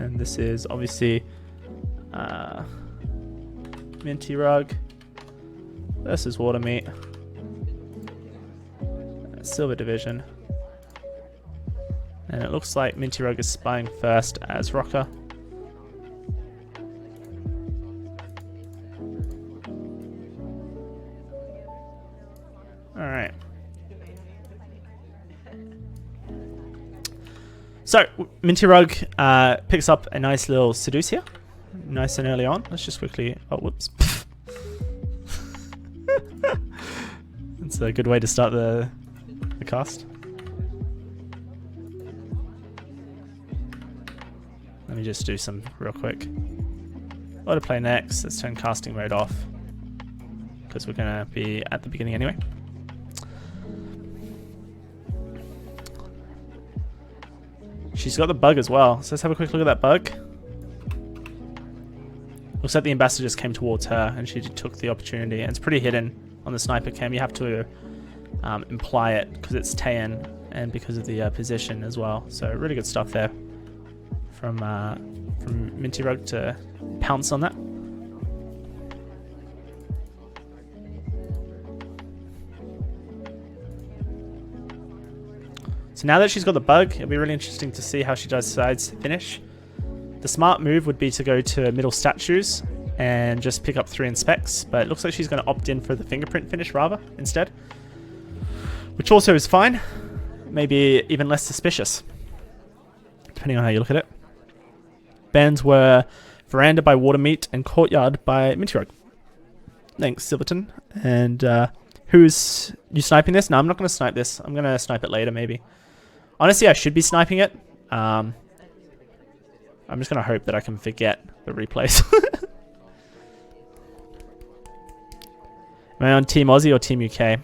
And this is obviously Mintyrug versus Watermeat. Silver division. And it looks like Mintyrug is spying first as Rocker. Alright. So, Mintyrug picks up a nice little Seduce here. Nice and early on. Let's just quickly... Oh, whoops. That's a good way to start the cast. Let me just do some real quick. Autoplay next. Let's turn casting mode off, because we're going to be at the beginning anyway. She's got the bug as well, so let's have a quick look at that bug. Looks like the ambassador just came towards her and she took the opportunity, and it's pretty hidden on the sniper cam. You have to imply it because it's Tayan and because of the position as well. So really good stuff there from Mintyrug to pounce on that. So now that she's got the bug, it'll be really interesting to see how she decides to finish. The smart move would be to go to middle statues and just pick up 3 inspects, but it looks like she's going to opt in for the fingerprint finish rather instead, which also is fine, maybe even less suspicious, depending on how you look at it. Bans were Veranda by Watermeat and Courtyard by Mintyrug. Thanks, Silverton. And who's you sniping this? No, I'm not going to snipe this. I'm going to snipe it later, maybe. Honestly, I should be sniping it. I'm just going to hope that I can forget the replays. Am I on Team Aussie or Team UK?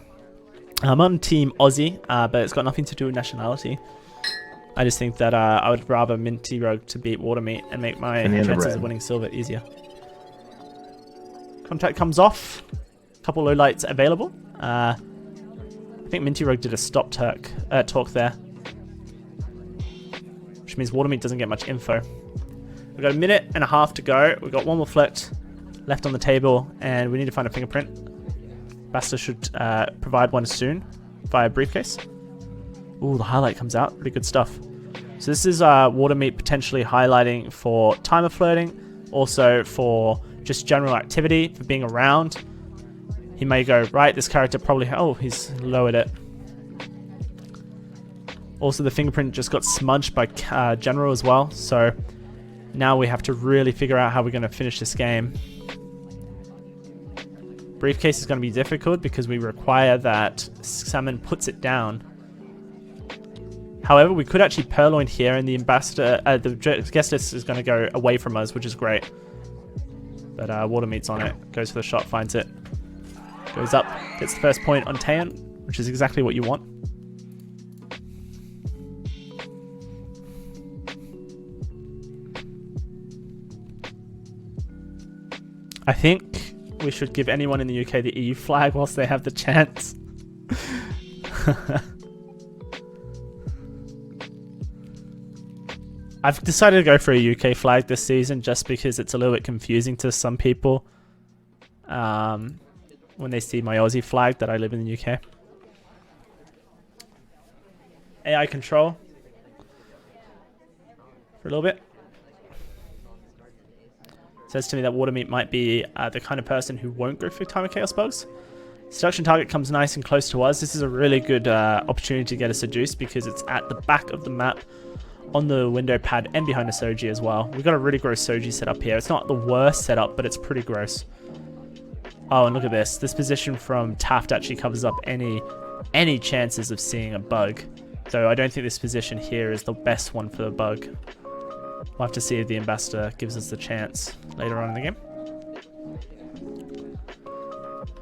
I'm on Team Aussie, but it's got nothing to do with nationality. I just think that I would rather Mintyrug to beat Watermeat and make my chances of winning silver easier. Contact comes off. A couple low lights available. I think Mintyrug did a stop talk there, which means Watermeat doesn't get much info. We've got a minute and a half to go. We've got one more flirt left on the table, and we need to find a fingerprint. Basta should provide one soon via briefcase. Ooh, the highlight comes out. Pretty good stuff. So this is Watermeat potentially highlighting for timer flirting, also for just general activity, for being around. He may go, right, this character probably... Oh, he's lowered it. Also, the fingerprint just got smudged by General as well, so now we have to really figure out how we're going to finish this game. Briefcase is going to be difficult because we require that Salmon puts it down. However, we could actually purloin here, and the ambassador, the guest list is going to go away from us, which is great. But Watermeat's on it, goes for the shot, finds it, goes up, gets the first point on Tayan, which is exactly what you want. I think we should give anyone in the UK the EU flag whilst they have the chance. I've decided to go for a UK flag this season just because it's a little bit confusing to some people when they see my Aussie flag that I live in the UK. AI control for a little bit. Says to me that Watermeat might be the kind of person who won't go for timer chaos bugs. Seduction target comes nice and close to us. This is a really good opportunity to get a seduce because it's at the back of the map, on the window pad, and behind a Soji as well. We've got a really gross Soji setup here. It's not the worst setup, but it's pretty gross. Oh, and look at this. This position from Taft actually covers up any chances of seeing a bug. So I don't think this position here is the best one for the bug. We'll have to see if the ambassador gives us the chance later on in the game.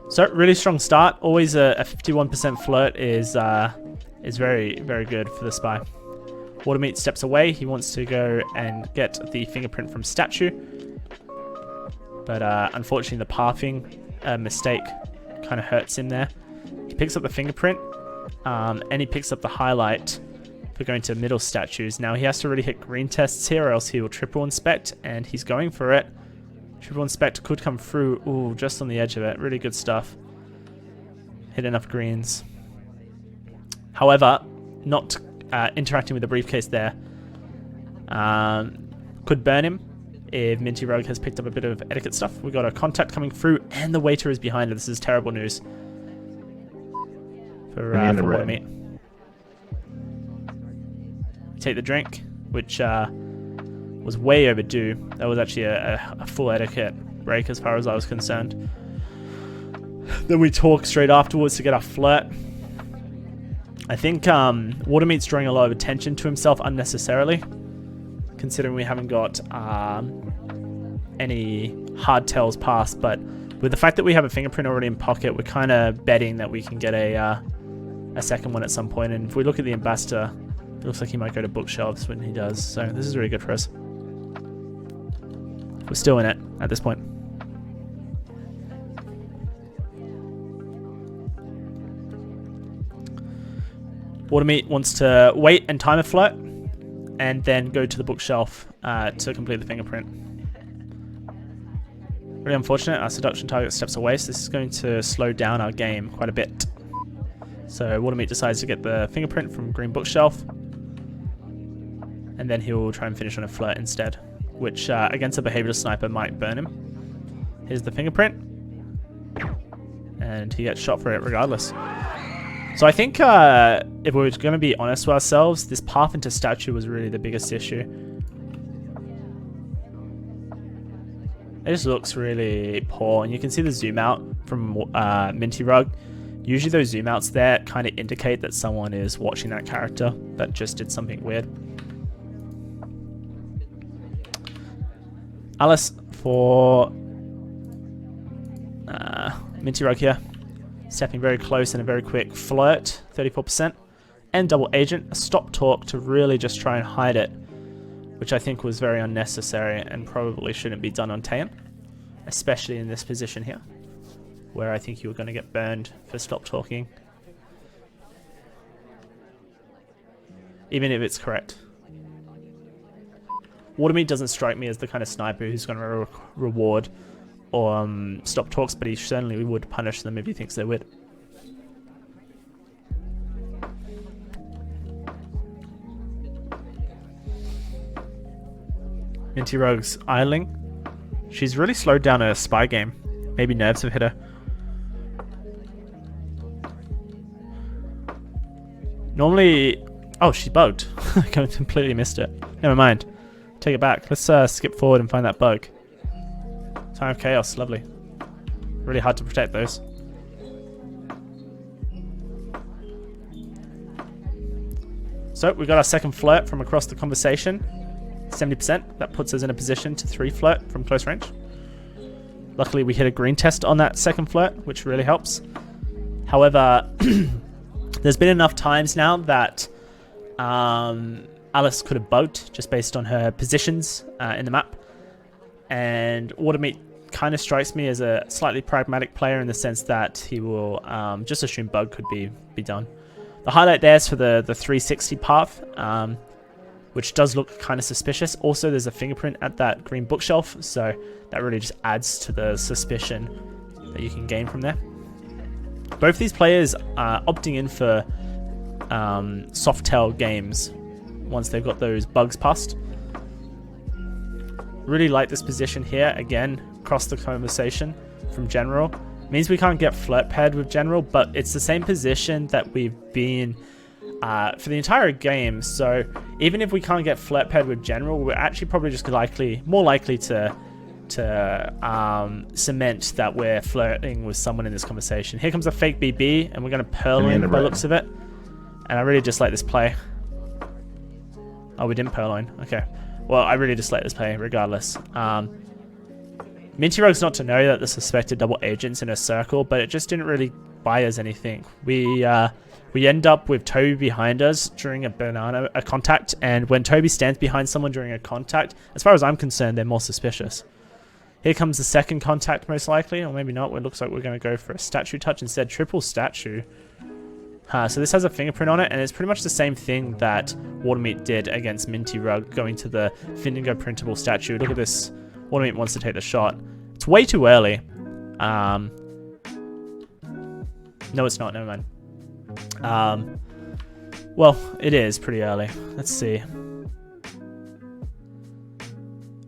So really strong start. Always a 51% flirt is very, very good for the spy. Watermeat steps away. He wants to go and get the fingerprint from statue. But unfortunately the pathing mistake kind of hurts him there. He picks up the fingerprint and he picks up the highlight. for going to middle statues. Now he has to really hit green tests here or else he will triple inspect, and he's going for it. Triple inspect could come through. Ooh, just on the edge of it. Really good stuff. Hit enough greens. However, not interacting with the briefcase there could burn him if Mintyrug has picked up a bit of etiquette stuff. We got a contact coming through, and the waiter is behind her. This is terrible news for Watermeat. Take the drink, which was way overdue. That was actually a full etiquette break as far as I was concerned. Then we talk straight afterwards to get our flirt. I think Watermeat's drawing a lot of attention to himself unnecessarily, considering we haven't got any hard tells passed. But with the fact that we have a fingerprint already in pocket, we're kind of betting that we can get a second one at some point. And if we look at the ambassador, it looks like he might go to bookshelves when he does. So this is really good for us. We're still in it at this point. Watermeat wants to wait and time a flirt, and then go to the bookshelf to complete the fingerprint. Really unfortunate, our seduction target steps away, so this is going to slow down our game quite a bit. So Watermeat decides to get the fingerprint from green bookshelf, and then he'll try and finish on a flirt instead, which against a behavioral sniper might burn him. Here's the fingerprint, and he gets shot for it regardless. So I think if we're going to be honest with ourselves, this path into statue was really the biggest issue. It just looks really poor, and you can see the zoom out from Mintyrug. Usually those zoom outs there kind of indicate that someone is watching that character that just did something weird. Alice for Mintyrug here. Stepping very close and a very quick flirt, 34%. And double agent, a stop talk to really just try and hide it, which I think was very unnecessary and probably shouldn't be done on Taeyeon, especially in this position here, where I think you were going to get burned for stop talking, even if it's correct. Watermeat doesn't strike me as the kind of sniper who's going to reward or stop talks, but he certainly would punish them if he thinks they would. Mintyrug's idling. She's really slowed down her spy game. Maybe nerves have hit her. Normally... Oh, she bugged. I completely missed it. Never mind. Take it back. Let's skip forward and find that bug. Time of chaos, lovely. Really hard to protect those. So we got our second flirt from across the conversation. 70%. That puts us in a position to 3 flirt from close range. Luckily we hit a green test on that second flirt, which really helps. However, there's been enough times now that Alice could have bugged just based on her positions in the map. And Watermeat kind of strikes me as a slightly pragmatic player in the sense that he will just assume bug could be done. The highlight there is for the 360 path, which does look kind of suspicious. Also, there's a fingerprint at that green bookshelf, so that really just adds to the suspicion that you can gain from there. Both these players are opting in for soft tail games once they've got those bugs past. Really like this position here. Again, across the conversation from General. Means we can't get flirt paired with General, but it's the same position that we've been for the entire game. So even if we can't get flirt paired with General, we're actually probably just more likely to cement that we're flirting with someone in this conversation. Here comes a fake BB, and we're going to purloin by the looks of it. And I really just like this play. Oh, we didn't purloin. Okay. Well, I really just like this play regardless. Mintyrug's not to know that the suspected double agent's in a circle, but it just didn't really buy us anything. We end up with Toby behind us during a contact, and when Toby stands behind someone during a contact, as far as I'm concerned, they're more suspicious. Here comes the second contact most likely, or maybe not. It looks like we're going to go for a statue touch instead. Triple statue. So this has a fingerprint on it, and it's pretty much the same thing that Watermeat did against Mintyrug, going to the fingerprintable statue. Look at this. Watermeat wants to take the shot. It's way too early. No, it's not. Never mind. Well, it is pretty early. Let's see.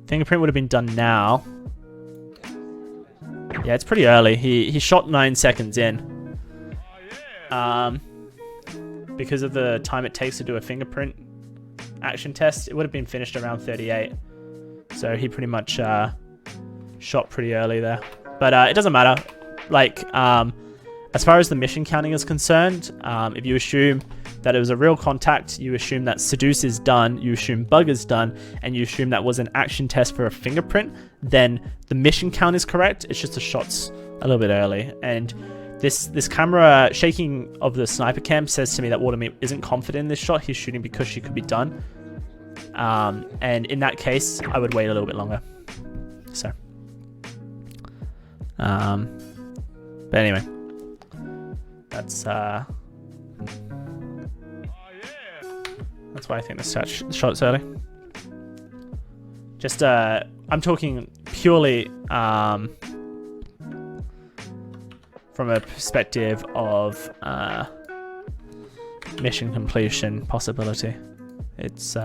Fingerprint would have been done now. Yeah, it's pretty early. He shot 9 seconds in. Because of the time it takes to do a fingerprint action test, it would have been finished around 38. So he pretty much shot pretty early there. But it doesn't matter. Like, as far as the mission counting is concerned, if you assume that it was a real contact, you assume that seduce is done, you assume bug is done, and you assume that was an action test for a fingerprint, then the mission count is correct. It's just the shot's a little bit early. And this camera shaking of the sniper cam says to me that Watermeat isn't confident in this shot. He's shooting because she could be done. And in that case, I would wait a little bit longer. So, but anyway, that's why I think the shot's early. Just, I'm talking purely from a perspective of mission completion possibility. It's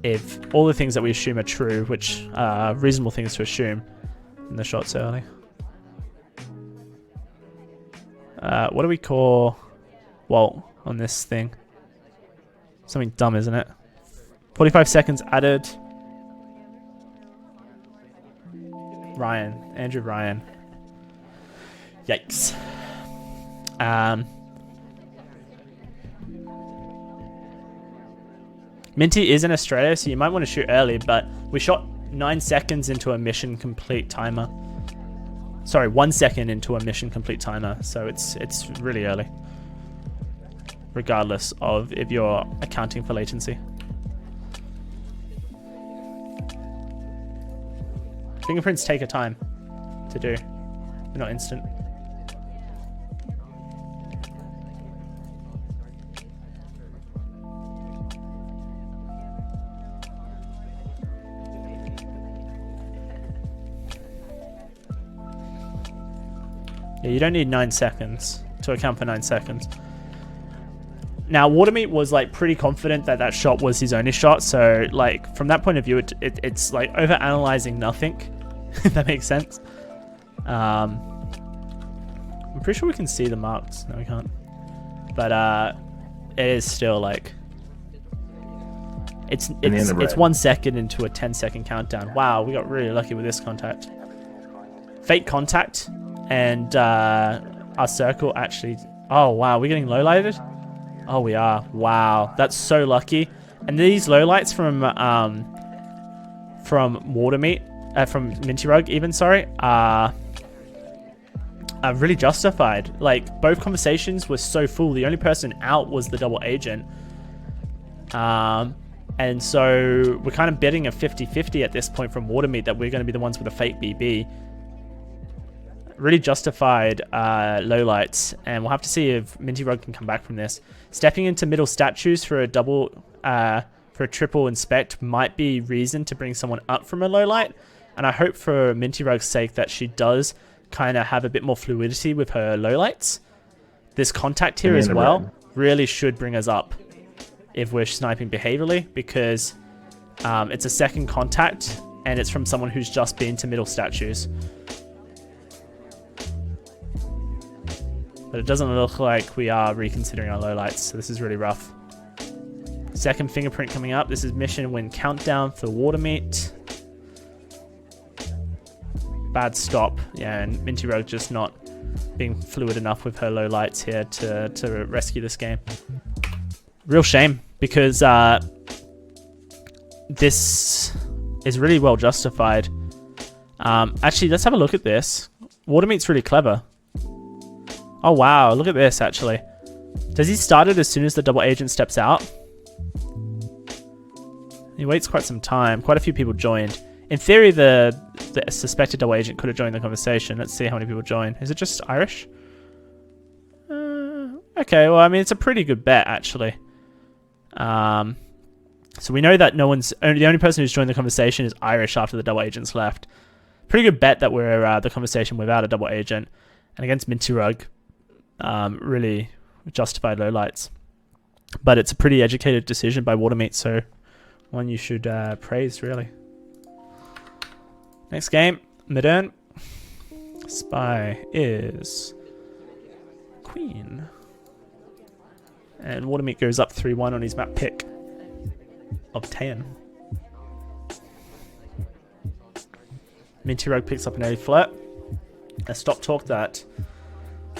if all the things that we assume are true, which are reasonable things to assume, then the shot's early. What do we call Walt on this thing? Something dumb, isn't it? 45 seconds added. Andrew Ryan. Yikes. Minty is in Australia, so you might want to shoot early, but we shot 9 seconds into a mission complete timer. Sorry, 1 second into a mission complete timer, so it's really early. Regardless of if you're accounting for latency. Fingerprints take a time to do. They're not instant. Yeah, you don't need 9 seconds to account for 9 seconds. Now, Watermeat was like pretty confident that that shot was his only shot, so like from that point of view, it's like over-analyzing nothing, if that makes sense. I'm pretty sure we can see the marks. No, we can't. But it is still like it's 1 second into a 10-second countdown. Wow, we got really lucky with this contact. Fake contact, and our circle actually. Oh wow, we're getting low lighted. Oh, we are. Wow, that's so lucky. And these lowlights from Watermeat, from Mintyrug even, sorry, are really justified. Like, both conversations were so full. The only person out was the double agent. And so we're kind of betting a 50-50 at this point from Watermeat that we're going to be the ones with a fake BB. Really justified lowlights, and we'll have to see if Mintyrug can come back from this. Stepping into middle statues for a triple inspect might be reason to bring someone up from a lowlight, and I hope for Mintyrug's sake that she does kind of have a bit more fluidity with her lowlights. This contact here as well really should bring us up if we're sniping behaviorally, because it's a second contact and it's from someone who's just been to middle statues. But it doesn't look like we are reconsidering our lowlights, so this is really rough. Second fingerprint coming up. This is mission win countdown for Watermeat. Bad stop. Yeah, and Mintyrug just not being fluid enough with her lowlights here to rescue this game. Real shame, because this is really well justified. Actually, let's have a look at this. Watermeat's really clever. Oh wow, look at this actually. Does he start it as soon as the double agent steps out? He waits quite some time. Quite a few people joined. In theory, the suspected double agent could have joined the conversation. Let's see how many people join. Is it just Irish? Okay, well, I mean, it's a pretty good bet, actually. So we know that the only person who's joined the conversation is Irish after the double agents left. Pretty good bet that we're the conversation without a double agent. And against Mintyrug, really justified lowlights. But it's a pretty educated decision by Watermeat, so one you should praise, really. Next game, Modern. Spy is Queen. And Watermeat goes up 3-1 on his map pick of 10. Mintyrug picks up an early flirt. A stop talk that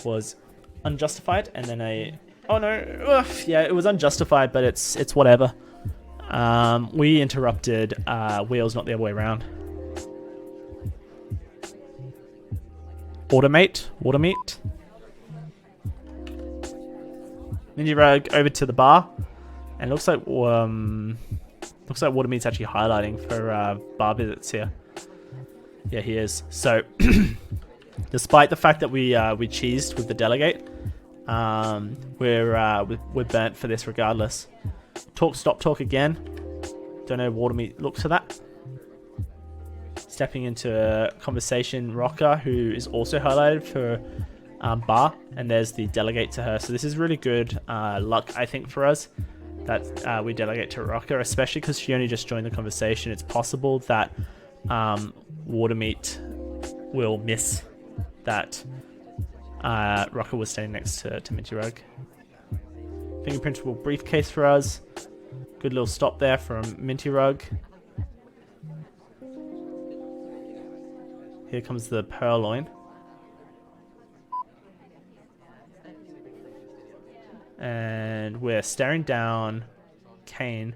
was unjustified, and then oh no, yeah, it was unjustified, but it's whatever. We interrupted wheels, not the other way around. Watermeat. Mintyrug over to the bar, and looks like Watermeat's actually highlighting for bar visits here. Yeah, he is. So, despite the fact that we cheesed with the delegate, we're burnt for this regardless. Stop talk again. Don't know. Watermeat looks for that. Stepping into a conversation, Rocker, who is also highlighted for bar, and there's the delegate to her. So this is really good luck, I think, for us that we delegate to Rocker, especially because she only just joined the conversation. It's possible that Watermeat will miss that Rocker was standing next to Mintyrug. Fingerprintable briefcase for us. Good little stop there from Mintyrug. Here comes the purloin. And we're staring down Kane.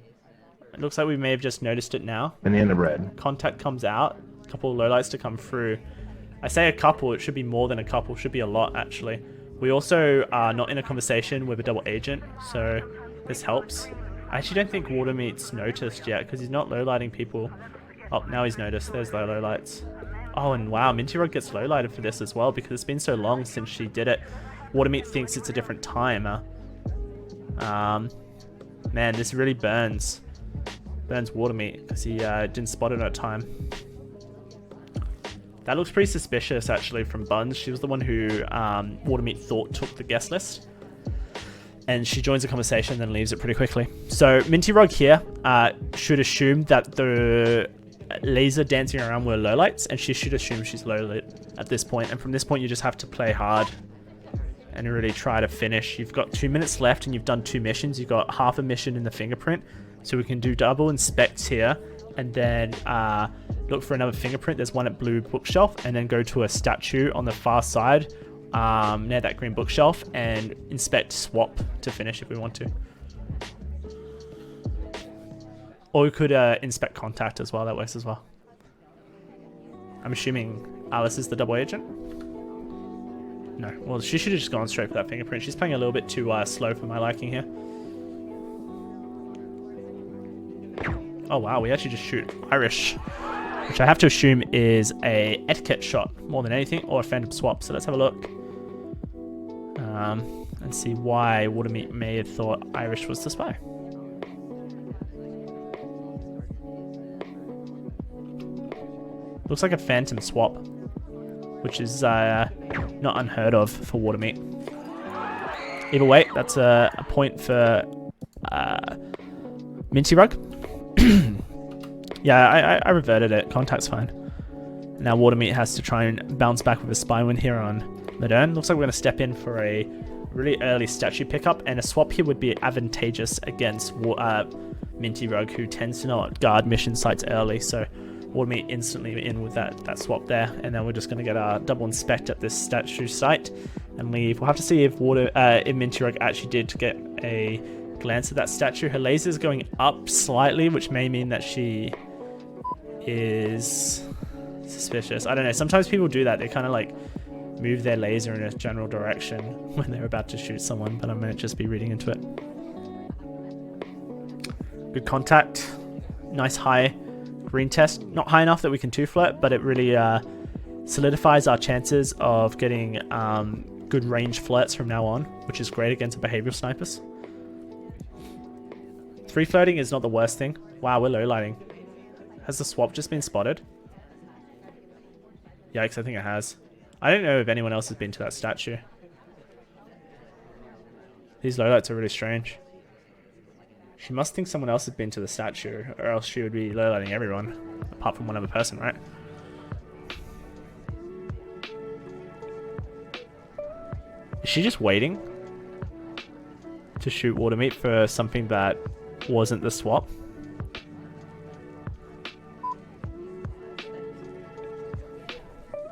It looks like we may have just noticed it now. Banana bread. Contact comes out. A couple of lowlights to come through. I say a couple, it should be more than a couple. It should be a lot, actually. We also are not in a conversation with a double agent, so this helps. I actually don't think Watermeat's noticed yet, because he's not lowlighting people. Oh, now he's noticed. There's low lowlights. Oh, and wow, Mintyrug gets lowlighted for this as well, because it's been so long since she did it. Watermeat thinks it's a different time. Man, this really burns Watermeat, because he didn't spot it at time. That looks pretty suspicious, actually, from Buns. She was the one who Watermeat thought took the guest list. And she joins the conversation and then leaves it pretty quickly. So Mintyrug here should assume that the laser dancing around were lowlights, and she should assume she's lowlit at this point. And from this point, you just have to play hard and really try to finish. You've got 2 minutes left, and you've done 2 missions. You've got half a mission in the fingerprint, so we can do double inspects here, and then look for another fingerprint. There's one at blue bookshelf, and then go to a statue on the far side near that green bookshelf and inspect swap to finish if we want to. Or we could inspect contact as well. That works as well. I'm assuming Alice is the double agent. No, well, she should have just gone straight for that fingerprint. She's playing a little bit too slow for my liking here. Oh wow, we actually just shoot Irish, which I have to assume is a etiquette shot more than anything, or a phantom swap. So let's have a look and see why Watermeat may have thought Irish was the spy. Looks like a phantom swap, which is not unheard of for Watermeat. Either way, that's a point for Mintyrug. Yeah, I reverted it. Contact's fine. Now Watermeat has to try and bounce back with a spy win here on Modern. Looks like we're going to step in for a really early statue pickup, and a swap here would be advantageous against Mintyrug, who tends to not guard mission sites early. So Watermeat instantly in with that swap there, and then we're just going to get our double inspect at this statue site and leave. We'll have to see if Mintyrug actually did get a glance at that statue. Her laser is going up slightly, which may mean that she is suspicious. I don't know. Sometimes people do that. They kind of like move their laser in a general direction when they're about to shoot someone, but I might just be reading into it. Good contact. Nice high green test. Not high enough that we can two flirt, but it really solidifies our chances of getting good range flirts from now on, which is great against behavioral snipers. 3 flirting is not the worst thing. Wow, we're low lighting. Has the swap just been spotted? Yikes, I think it has. I don't know if anyone else has been to that statue. These lowlights are really strange. She must think someone else has been to the statue, or else she would be lowlighting everyone, apart from one other person, right? Is she just waiting to shoot Watermeat for something that wasn't the swap?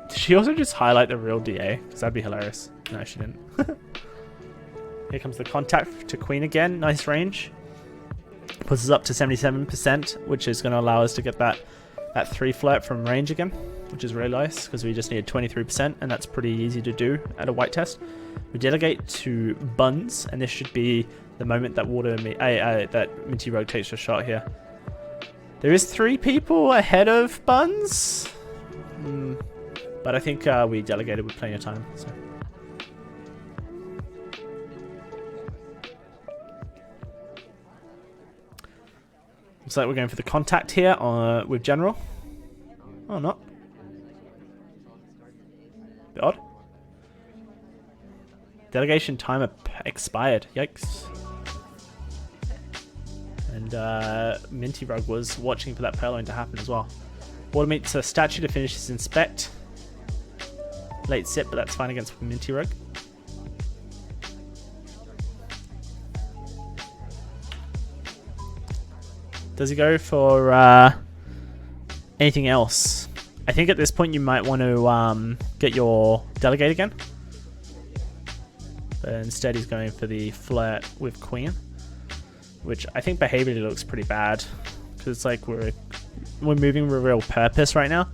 Did she also just highlight the real DA? Because that'd be hilarious. No, she didn't. Here comes the contact to Queen again. Nice range. Puts us up to 77%, which is going to allow us to get that 3 flirt from range again, which is really nice because we just needed 23%, and that's pretty easy to do at a white test. We delegate to Buns, and this should be the moment that that Mintyrug takes a shot here. There is 3 people ahead of Buns, but I think we delegated with plenty of time. So. Looks like we're going for the contact here with General. Oh, not. Bit odd. Delegation timer expired. Yikes. And Mintyrug was watching for that purloin to happen as well. Watermeat's a statue to finish his inspect. Late sit, but that's fine against Mintyrug. Does he go for anything else? I think at this point you might want to get your delegate again. But instead he's going for the flirt with Queen, which I think behaviorally looks pretty bad. Because it's like we're moving with real purpose right now.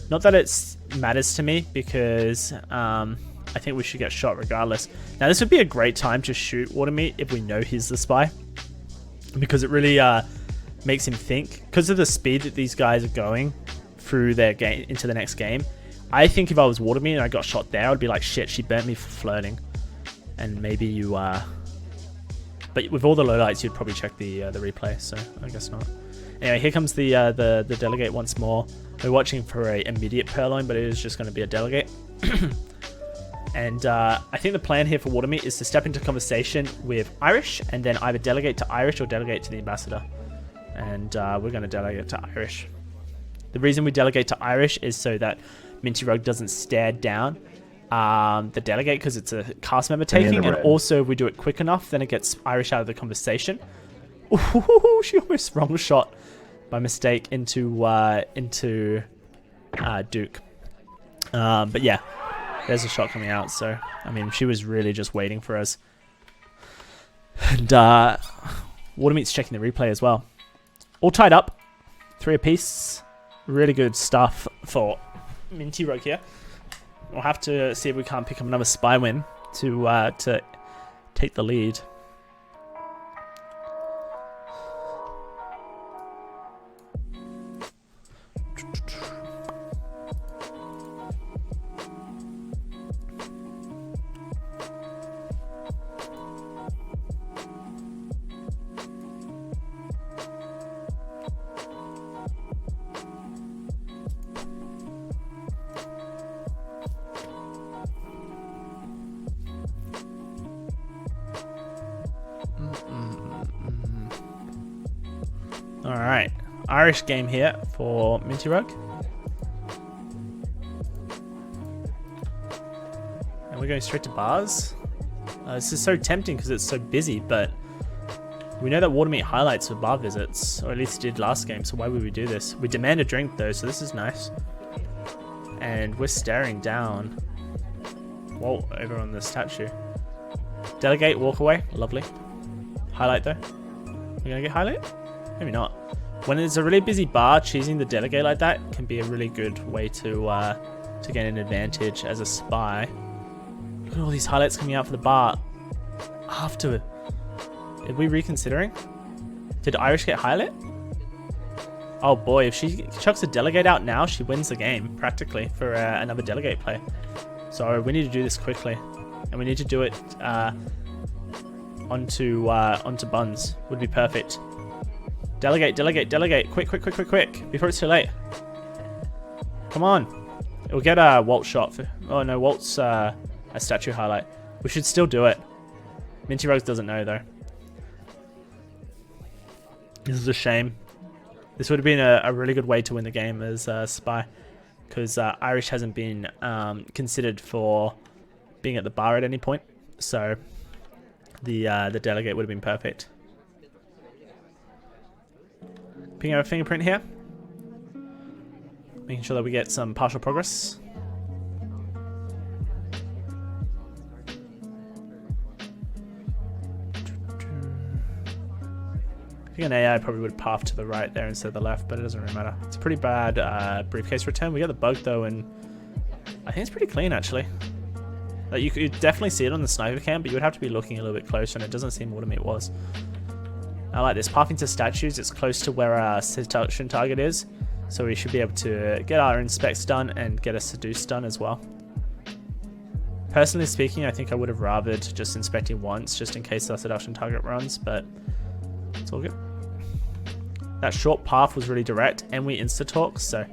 Not that it matters to me, because I think we should get shot regardless. Now this would be a great time to shoot Watermeat if we know he's the spy. Because it really makes him think, because of the speed that these guys are going through their game into the next game. I think if I was Watermeat and I got shot there, I'd be like, shit, she burnt me for flirting. And maybe you but with all the lowlights you'd probably check the replay, so I guess not. Anyway, here comes the delegate once more. We're watching for a immediate purloin, but it is just going to be a delegate. And I think the plan here for Watermeat is to step into conversation with Irish and then either delegate to Irish or delegate to the ambassador. And we're going to delegate to Irish. The reason we delegate to Irish is so that Mintyrug doesn't stare down the delegate, because it's a cast member taking, and also if we do it quick enough, then it gets Irish out of the conversation. Ooh, she almost wrong shot by mistake into Duke. But yeah, there's a shot coming out, so I mean she was really just waiting for us. And Watermeat's checking the replay as well. All tied up, 3 apiece. Really good stuff for Mintyrug here. We'll have to see if we can't pick up another spy win to take the lead. Alright, Irish game here for Mintyrug. And we're going straight to bars. This is so tempting because it's so busy, but we know that Watermeat highlights for bar visits, or at least did last game, so why would we do this? We demand a drink though, so this is nice. And we're staring down. Whoa, over on the statue. Delegate, walk away, lovely. Highlight though. We're gonna get highlight? Maybe not. When it's a really busy bar, choosing the delegate like that can be a really good way to get an advantage as a spy. Look at all these highlights coming out for the bar. After, are we reconsidering? Did Irish get highlight? Oh boy, if she chucks a delegate out now, she wins the game practically for another delegate play. So we need to do this quickly. and we need to do it onto buns. Would be perfect. Delegate, delegate, delegate. Quick, quick, quick, quick, quick. Before it's too late. Come on. We'll get a Walt shot. Oh no, Walt's a statue highlight. We should still do it. Mintyrug doesn't know though. This is a shame. This would have been a really good way to win the game as Spy. Because Irish hasn't been considered for being at the bar at any point. So the delegate would have been perfect. Picking up a fingerprint here. Making sure that we get some partial progress. I think an AI probably would path to the right there instead of the left, but it doesn't really matter. It's a pretty bad briefcase return. We got the bug though, and I think it's pretty clean actually. Like you could definitely see it on the sniper cam, but you would have to be looking a little bit closer, and it doesn't seem Watermeat was. I like this. Pathing to statues, it's close to where our seduction target is, so we should be able to get our inspects done and get a seduce done as well. Personally speaking, I think I would have rathered just inspecting once, just in case our seduction target runs, but it's all good. That short path was really direct, and we insta-talk, so...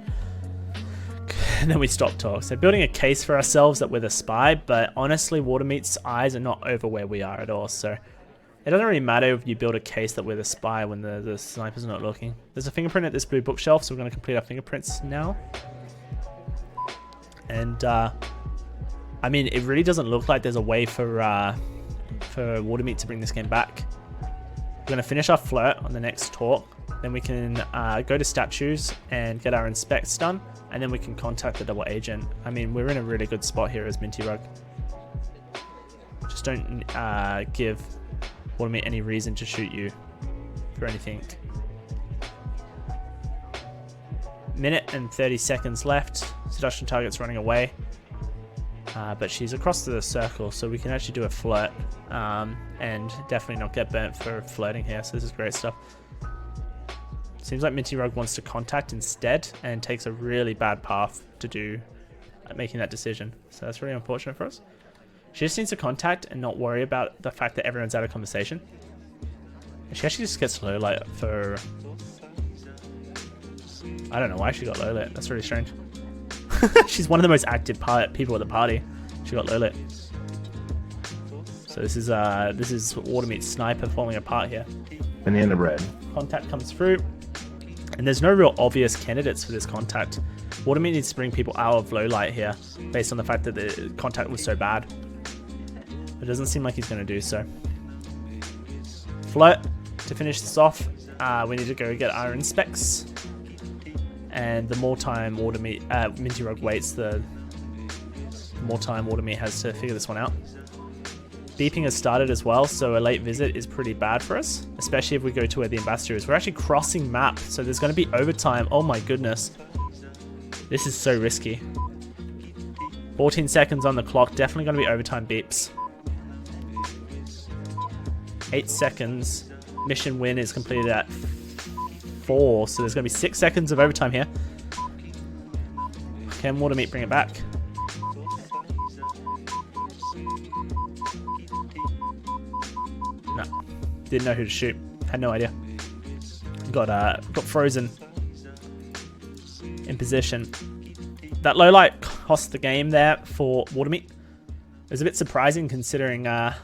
and then we stop talk. So building a case for ourselves that we're the spy, but honestly, Watermeat's eyes are not over where we are at all, so... it doesn't really matter if you build a case that we're the spy when the sniper's not looking. There's a fingerprint at this blue bookshelf, so we're going to complete our fingerprints now. And, I mean, it really doesn't look like there's a way for Watermeat to bring this game back. We're going to finish our flirt on the next talk. Then we can go to statues and get our inspects done. And then we can contact the double agent. I mean, we're in a really good spot here as Mintyrug. Just don't give Watermeat any reason to shoot you for anything. Minute and 30 seconds left. Seduction target's running away. But she's across the circle, so we can actually do a flirt and definitely not get burnt for flirting here, so this is great stuff. Seems like Mintyrug wants to contact instead and takes a really bad path to do making that decision, so that's really unfortunate for us. She just needs to contact and not worry about the fact that everyone's out of conversation. She actually just gets low light for... I don't know why she got low lit, that's really strange. She's one of the most active people at the party. She got low lit. So this is Watermeat's sniper falling apart here. Banana bread. Contact comes through, and there's no real obvious candidates for this contact. Watermeat needs to bring people out of low light here, based on the fact that the contact was so bad. It doesn't seem like he's going to do so. Flirt to finish this off. We need to go get our inspects. And the more time Mintyrug waits, the more time Watermeat has to figure this one out. Beeping has started as well, so a late visit is pretty bad for us, especially if we go to where the ambassador is. We're actually crossing map, so there's going to be overtime. Oh my goodness. This is so risky. 14 seconds on the clock, definitely going to be overtime beeps. 8 seconds. Mission win is completed at 4, so there's going to be 6 seconds of overtime here. Can Watermeat bring it back? No. Didn't know who to shoot. Had no idea. Got frozen in position. That low light cost the game there for Watermeat. It was a bit surprising considering how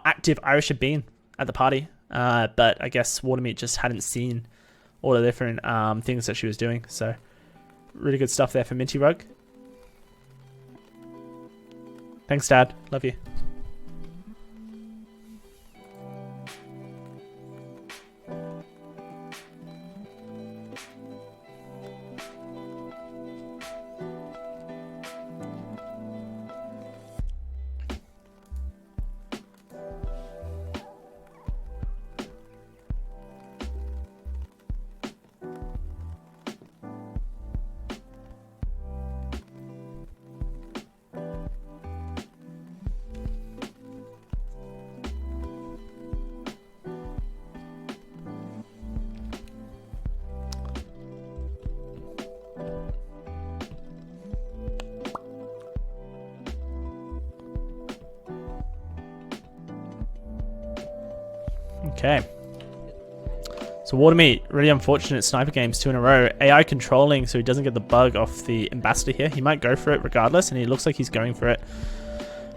active Irish had been at the party. But I guess Watermeat just hadn't seen all the different things that she was doing. So really good stuff there for Mintyrug. Thanks, Dad. Love you. Okay. So Watermeat, really unfortunate sniper games 2 in a row. AI controlling so he doesn't get the bug off the ambassador here. He might go for it regardless, and he looks like he's going for it.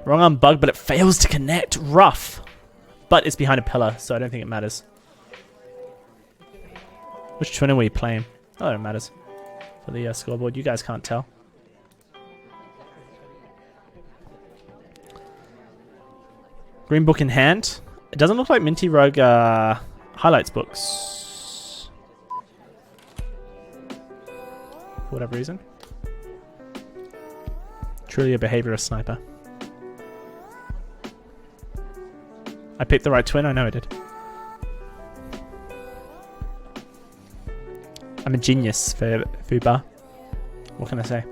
Wrong on bug, but it fails to connect. Rough. But it's behind a pillar, so I don't think it matters. Which twin are we playing? Oh, it matters. For the scoreboard, you guys can't tell. Green book in hand. It doesn't look like Mintyrug highlights books. For whatever reason. Truly a behaviorist sniper. I picked the right twin, I know I did. I'm a genius for Fuba. What can I say?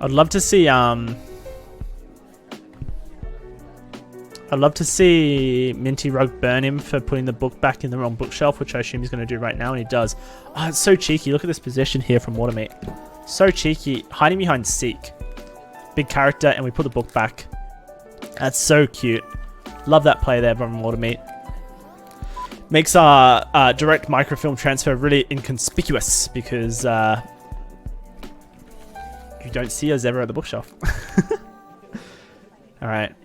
I'd love to see Mintyrug burn him for putting the book back in the wrong bookshelf, which I assume he's going to do right now, and he does. Oh, it's so cheeky. Look at this position here from Watermeat. So cheeky. Hiding behind Seek. Big character, and we put the book back. That's so cute. Love that play there from Watermeat. Makes our direct microfilm transfer really inconspicuous because you don't see us ever at the bookshelf. Alright.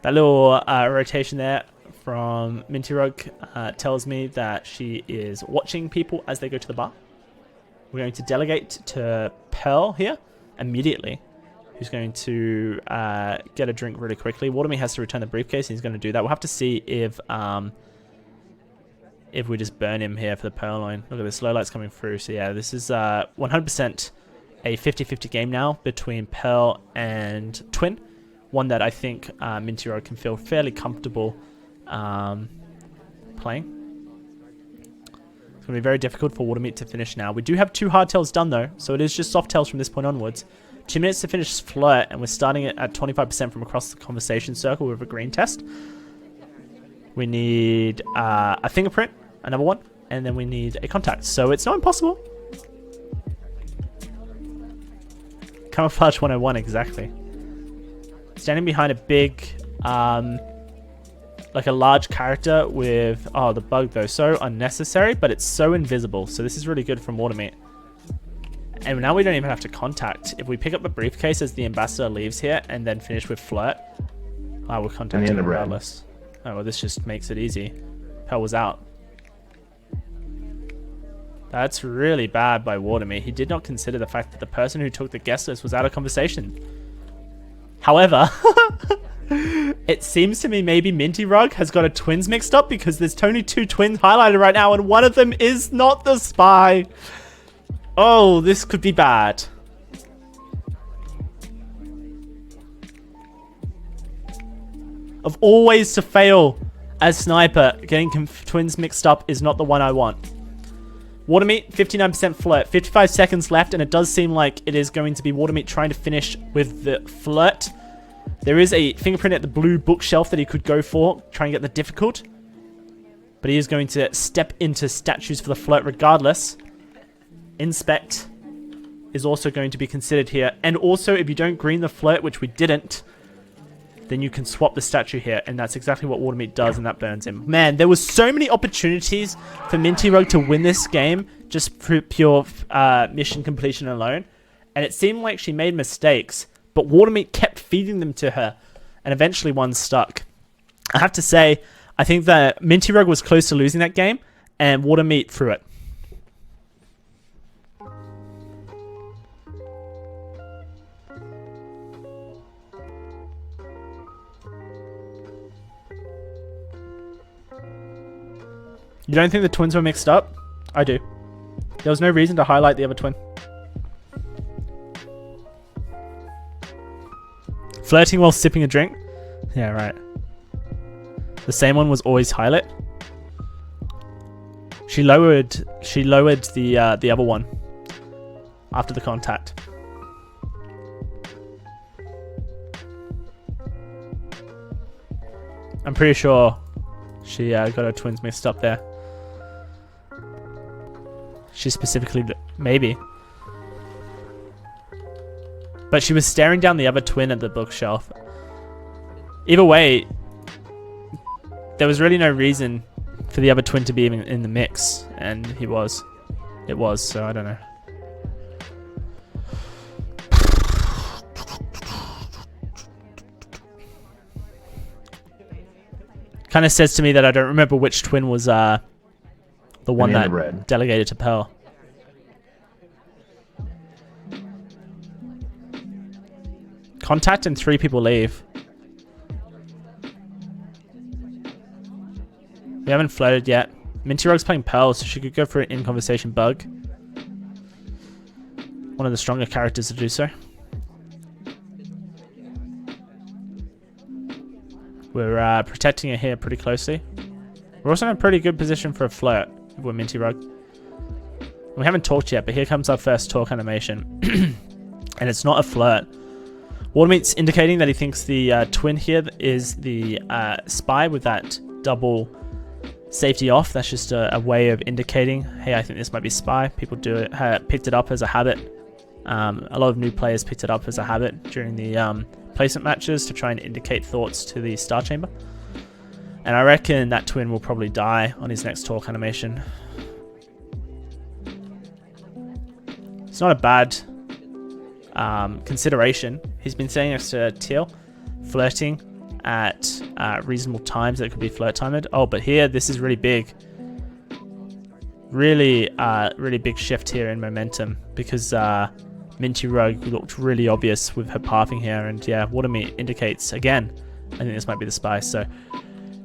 That little rotation there from Mintyrug tells me that she is watching people as they go to the bar. We're going to delegate to Pearl here immediately, who's going to get a drink really quickly. Watermeat has to return the briefcase, and he's going to do that. We'll have to see if we just burn him here for the Pearl line. Look at this, low lights coming through. So yeah, this is 100% a 50-50 game now between Pearl and Twin. One that I think Mintyrug can feel fairly comfortable playing. It's going to be very difficult for Watermeat to finish now. We do have 2 hardtails done though, so it is just soft tails from this point onwards. 2 minutes to finish Flirt, and we're starting it at 25% from across the conversation circle with a green test. We need a fingerprint, another one, and then we need a contact. So it's not impossible. Camouflage 101, exactly. Standing behind a big, like a large character with, oh, the bug though, so unnecessary, but it's so invisible. So this is really good from Watermeat. And now we don't even have to contact. If we pick up the briefcase as the ambassador leaves here and then finish with Flirt, I will contact him regardless. Oh, well, this just makes it easy. Pearl was out. That's really bad by Watermeat. He did not consider the fact that the person who took the guest list was out of conversation. However, it seems to me maybe Mintyrug has got a twins mixed up because there's only 2 twins highlighted right now and one of them is not the spy. Oh, this could be bad. Of all ways to fail as sniper, getting twins mixed up is not the one I want. Watermeat, 59% Flirt, 55 seconds left, and it does seem like it is going to be Watermeat trying to finish with the Flirt. There is a fingerprint at the blue bookshelf that he could go for, try and get the difficult. But he is going to step into statues for the Flirt regardless. Inspect is also going to be considered here. And also, if you don't green the Flirt, which we didn't, then you can swap the statue here, and that's exactly what Watermeat does, and that burns him. Man, there was so many opportunities for Mintyrug to win this game just for pure mission completion alone, and it seemed like she made mistakes, but Watermeat kept feeding them to her, and eventually one stuck. I have to say, I think that Mintyrug was close to losing that game, and Watermeat threw it. You don't think the twins were mixed up? I do. There was no reason to highlight the other twin. Flirting while sipping a drink? Yeah, right. The same one was always highlight. She lowered the other one after the contact. I'm pretty sure she got her twins mixed up there. She specifically, maybe. But she was staring down the other twin at the bookshelf. Either way, there was really no reason for the other twin to be even in the mix, and he was. It was, so I don't know. Kind of says to me that I don't remember which twin was the one that delegated to Pearl. Contact and 3 people leave. We haven't floated yet. Mintyrug's playing Pearl, so she could go for an in-conversation bug. One of the stronger characters to do so. We're protecting it here pretty closely. We're also in a pretty good position for a flirt with Mintyrug. We haven't talked yet, but here comes our first talk animation. And it's not a flirt. Watermeat's indicating that he thinks the twin here is the spy with that double safety off. That's just a way of indicating, hey, I think this might be spy. People do it, picked it up as a habit. A lot of new players picked it up as a habit during the placement matches to try and indicate thoughts to the Star Chamber. And I reckon that twin will probably die on his next talk animation. It's not a bad consideration. He's been saying next to Teal, flirting at reasonable times that could be flirt timed. Oh, but here, this is really big. Really big shift here in momentum because Mintyrug looked really obvious with her pathing here, and yeah, Watermeat indicates again. I think this might be the spy, so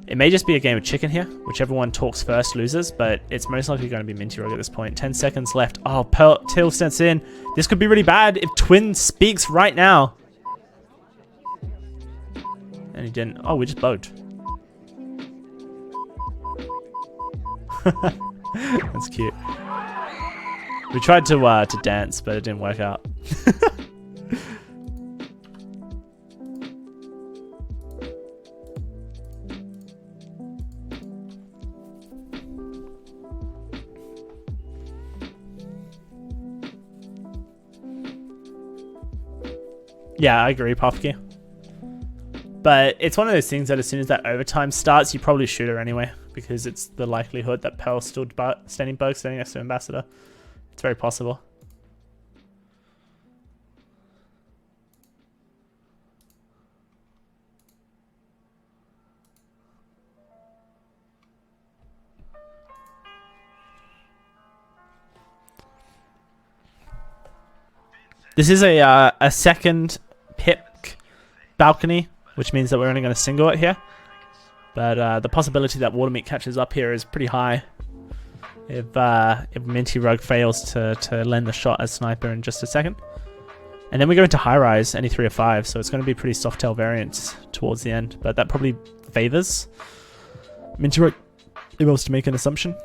it may just be a game of chicken here. Whichever one talks first loses, but it's most likely going to be Mintyrug at this point. 10 seconds left. Oh, Teal steps in. This could be really bad if Twin speaks right now. And he didn't. Oh, we just bugged. That's cute. We tried to dance, but it didn't work out. Yeah, I agree, Puffkey. But it's one of those things that as soon as that overtime starts, you probably shoot her anyway, because it's the likelihood that Pearl's still standing next to Ambassador. It's very possible. This is a second pick balcony, which means that we're only going to single it here. But the possibility that Watermeat catches up here is pretty high. If Mintyrug fails to lend the shot as sniper in just a second. And then we go into high rise, any 3 or 5, so it's going to be pretty soft tail variants towards the end. But that probably favors Mintyrug if he wants to make an assumption.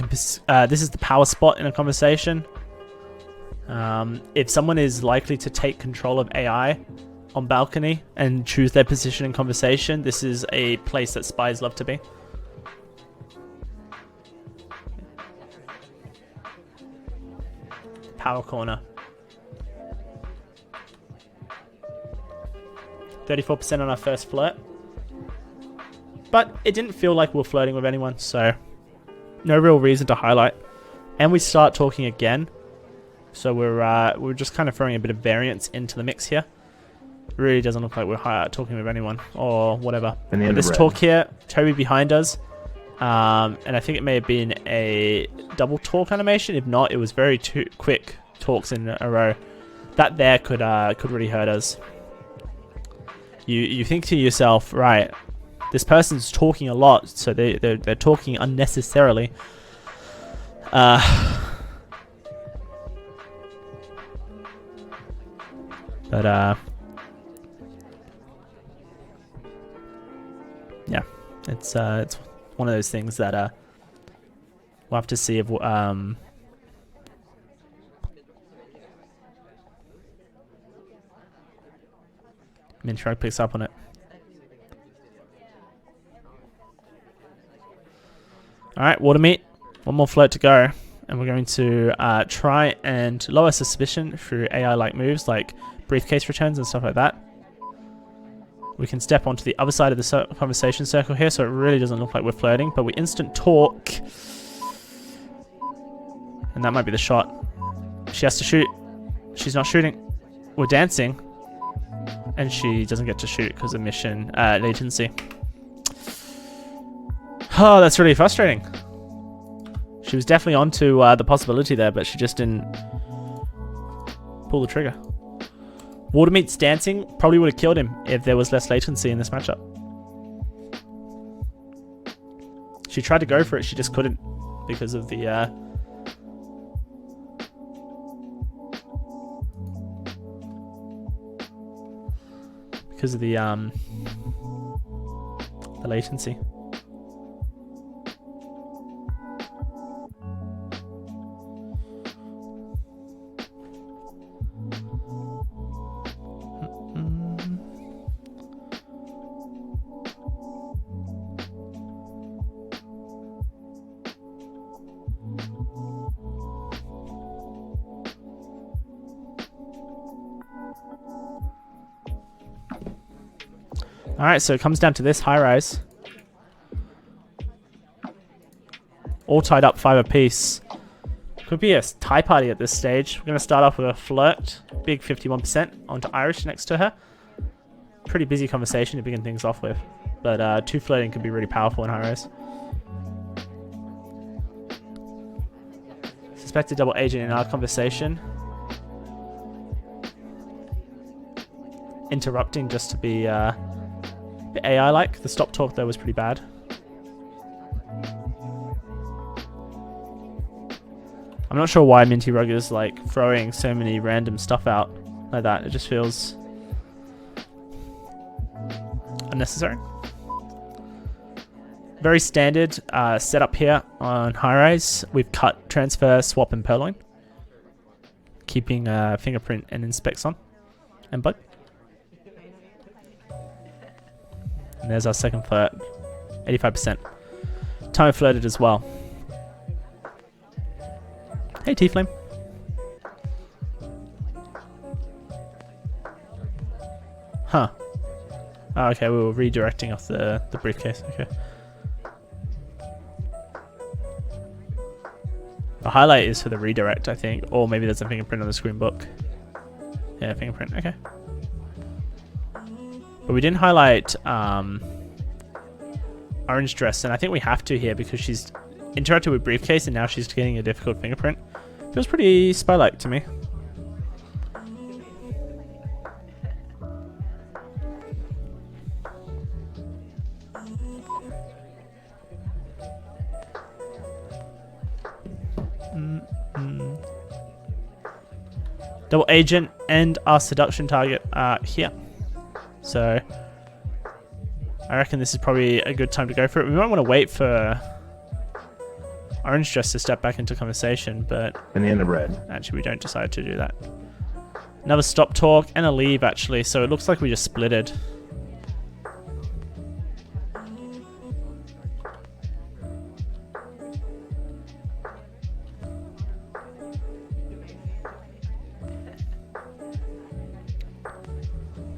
This is the power spot in a conversation. If someone is likely to take control of AI on balcony and choose their position in conversation, this is a place that spies love to be. Power corner. 34% on our first flirt. But it didn't feel like we were flirting with anyone, so no real reason to highlight. And we start talking again. So we're just kind of throwing a bit of variance into the mix here. It really doesn't look like we're talking with anyone or whatever. But this talk here, Toby behind us. And I think it may have been a double talk animation. If not, it was very quick talks in a row. That there could really hurt us. You think to yourself, right, this person's talking a lot, so they're talking unnecessarily. But yeah, it's one of those things that we'll have to see if Mintyrug picks up on it. Alright, Watermeat. One more float to go. And we're going to try and lower suspicion through AI-like moves like briefcase returns and stuff like that. We can step onto the other side of the conversation circle here, so it really doesn't look like we're flirting, but we instant talk. And that might be the shot. She has to shoot. She's not shooting. We're dancing. And she doesn't get to shoot because of mission latency. Oh, that's really frustrating. She was definitely onto the possibility there, but she just didn't pull the trigger. Watermeat's dancing probably would have killed him if there was less latency in this matchup. She tried to go for it, she just couldn't because of the latency. Alright, so it comes down to this high rise. All tied up 5 apiece. Could be a tie party at this stage. We're going to start off with a flirt. Big 51% onto Irish next to her. Pretty busy conversation to begin things off with. But 2 flirting could be really powerful in high rise. Suspected double agent in our conversation. Interrupting just to be bit AI-like. The stop talk though was pretty bad. I'm not sure why Mintyrug is like throwing so many random stuff out like that. It just feels unnecessary. Very standard setup here on high rise. We've cut, transfer, swap, and purloin, keeping fingerprint and inspects on, and bug. And there's our second flirt, 85%. Time flirted as well. Hey, T-Flame. Huh. Oh, okay, we were redirecting off the briefcase. Okay. The highlight is for the redirect, I think. Or maybe there's a fingerprint on the screen book. Yeah, fingerprint. Okay. But we didn't highlight orange dress, and I think we have to here because she's interacted with briefcase and now she's getting a difficult fingerprint. Feels pretty spy-like to me. Double agent and our seduction target are here. So I reckon this is probably a good time to go for it. We might want to wait for orange dress to step back into conversation, but in the end of red. Actually, we don't decide to do that. Another stop talk and a leave, actually. So it looks like we just splitted.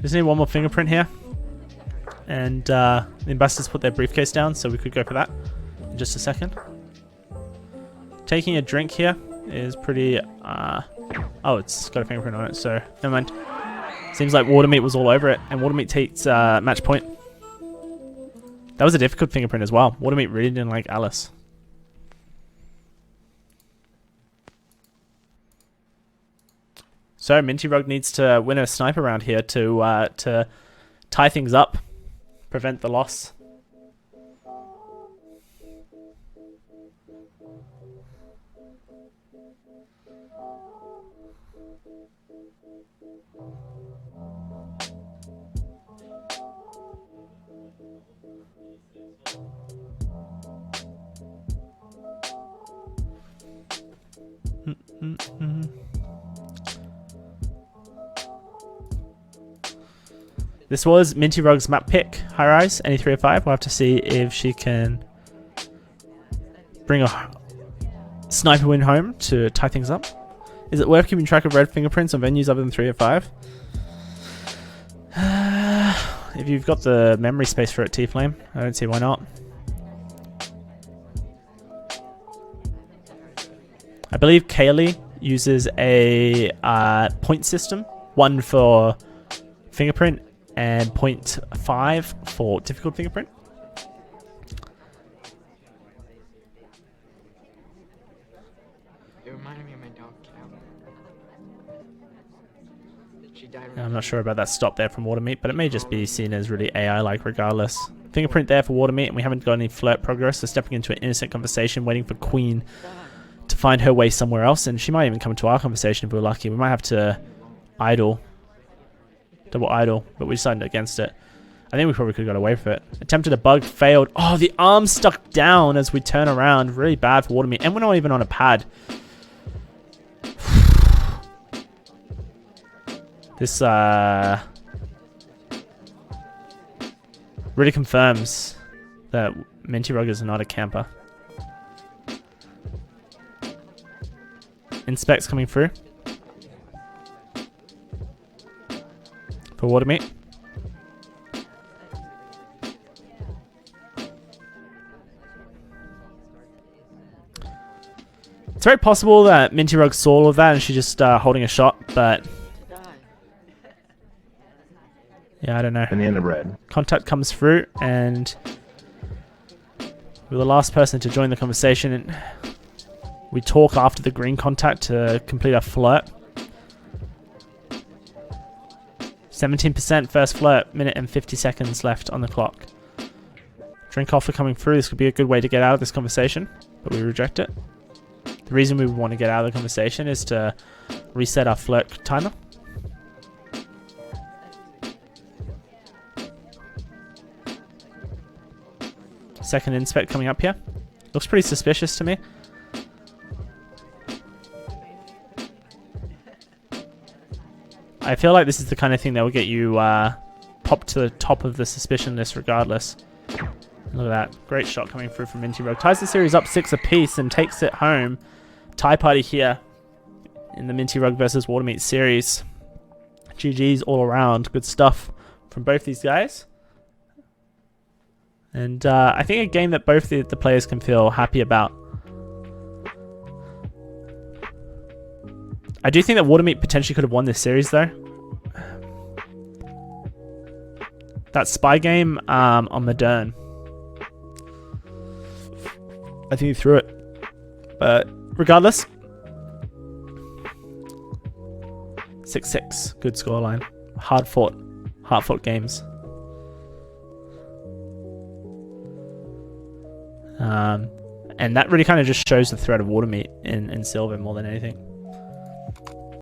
Just need one more fingerprint here. And the ambassadors put their briefcase down, so we could go for that in just a second. Taking a drink here is pretty... oh, it's got a fingerprint on it, so never mind. Seems like Watermeat was all over it, and Watermeat takes match point. That was a difficult fingerprint as well. Watermeat really didn't like Alice. So Mintyrug needs to win a sniper round here to tie things up, prevent the loss. This was Mintyrug's map pick. High Rise, any 3 or 5. We'll have to see if she can bring a sniper win home to tie things up. Is it worth keeping track of red fingerprints on venues other than 3 or 5? If you've got the memory space for it, T-Flame, I don't see why not. I believe Kaylee uses a point system. 1 for fingerprint and 0.5 for difficult fingerprint. It reminded me of my dog Cal. She died. I'm not sure about that stop there from Watermeat, but it may just be seen as really AI-like regardless. Fingerprint there for Watermeat, and we haven't got any flirt progress, so stepping into an innocent conversation, waiting for Queen to find her way somewhere else, and she might even come into our conversation if we're lucky. We might have to idle. Double idle, but we decided against it. I think we probably could have got away with it. Attempted a bug, failed. Oh, the arm stuck down as we turn around. Really bad for Watermeat, and we're not even on a pad. This really confirms that Mintyrug is not a camper. Inspects coming through for Watermeat. It's very possible that Mintyrug saw all of that and she's just holding a shot, but yeah, I don't know. In the end of red. Contact comes through, and we're the last person to join the conversation. And we talk after the green contact to complete our flirt. 17% first flirt, minute and 50 seconds left on the clock. Drink offer coming through. This could be a good way to get out of this conversation, but we reject it. The reason we want to get out of the conversation is to reset our flirt timer. Second inspect coming up here. Looks pretty suspicious to me. I feel like this is the kind of thing that will get you popped to the top of the suspicion list regardless. Look at that. Great shot coming through from Mintyrug. Ties the series up 6 apiece and takes it home. Tie party here in the Mintyrug versus Watermeat series. GG's all around. Good stuff from both these guys. And I think a game that both the players can feel happy about. I do think that Watermeat potentially could have won this series though. That spy game on Modern. I think he threw it. But regardless. 6-6. Good scoreline. Hard fought games. And that really kind of just shows the threat of Watermeat in Silver more than anything.